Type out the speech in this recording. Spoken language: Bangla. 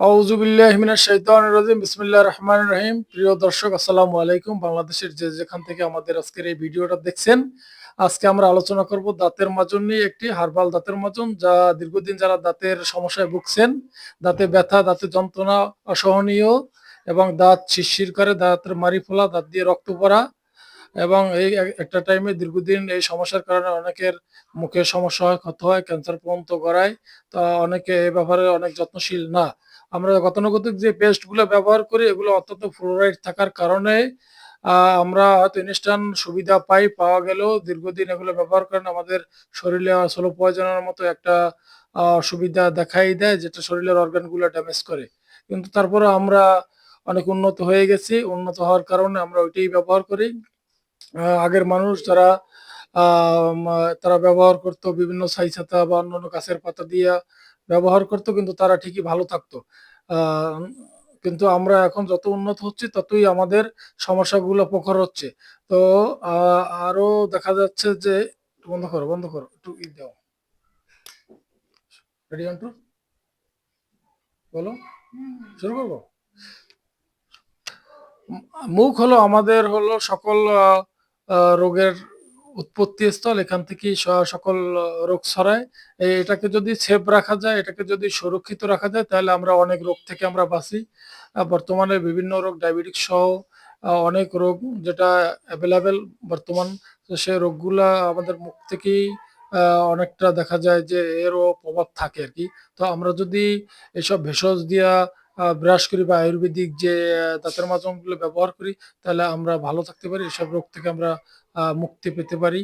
আউযু বিল্লাহি মিনাশ শাইতানির রাজিম। বিসমিল্লাহির রহমানির রহিম। প্রিয় দর্শক আসসালামু আলাইকুম। বাংলাদেশের যে যেখান থেকে আমাদের আজকের এই ভিডিওটা দেখছেন, আজকে আমরা আলোচনা করব দাঁতের মাজুন নিয়ে, একটি হার্বাল দাঁতের মাজুন যা দীর্ঘদিন যারা দাঁতের সমস্যায় ভুগছেন, দাঁতে ব্যথা, দাঁতে যন্ত্রণা অসহনীয় এবং দাঁত শিরশির করে, দাঁতের মাড়ি ফোলা, দাঁত দিয়ে রক্ত পড়া এবং এই একটা টাইমে দীর্ঘদিন এই সমস্যার কারণে অনেকের মুখে সমস্যা হয়, ক্ষত হয়, ক্যান্সার পর্যন্ত গড়ায়। তা অনেকে এ ব্যাপারে অনেক যত্নশীল না। আমরা গতানুগতিক যে পেস্টগুলো ব্যবহার করি এগুলো অত্যন্ত ফ্লোরাইড থাকার কারণে আমরা হয়তো ইনস্ট্যান্ট সুবিধা পাওয়া গেলেও দীর্ঘদিন এগুলো ব্যবহার করেন আমাদের শরীরে স্লো পয়জনের মতো একটা অসুবিধা দেখাই দেয়, যেটা শরীরের অর্গানগুলো ড্যামেজ করে। কিন্তু তারপরেও আমরা অনেক উন্নত হয়ে গেছি। উন্নত হওয়ার কারণে আমরা ওইটাই ব্যবহার করি। আগের মানুষ যারা তারা ব্যবহার করত বিভিন্ন ছাই-ছাতা বা অন্যান্য গাছের পাতা দিয়া ব্যবহার করত, কিন্তু তারা ঠিকই ভালো থাকতো। আ কিন্তু আমরা এখন যত উন্নত হচ্ছি ততই আমাদের সমস্যাগুলো প্রখর হচ্ছে। তো আ আরো দেখা যাচ্ছে যে বন্ধ করো, বন্ধ করো। একটু দাও। রেডি অন টু বলো। শুরু করব? মুখ হলো আমাদের হলো সকল রোগের উৎপত্তিস্থল। এখান থেকেই সকল রোগ ছড়ায়। এটাকে যদি সেভ রাখা যায়, এটাকে যদি সুরক্ষিত রাখা যায় তাহলে আমরা অনেক রোগ থেকে আমরা বাঁচি। বর্তমানে বিভিন্ন রোগ ডায়াবেটিস সহ অনেক রোগ যেটা এভেইলেবল বর্তমান, তো সে রোগগুলা আমাদের মুখ থেকেই আ অনেকটা দেখা যায় যে এরও প্রভাব থাকে আরকি। তো আমরা যদি এসব ভেষজ দিয়া ব্রাশ করি বা আয়ুর্বেদিক যে দাঁতের মাজনগুলো ব্যবহার করি, তাহলে আমরা ভালো থাকতে পারি। এসব রোগ থেকে আমরা মুক্তি পেতে পারি।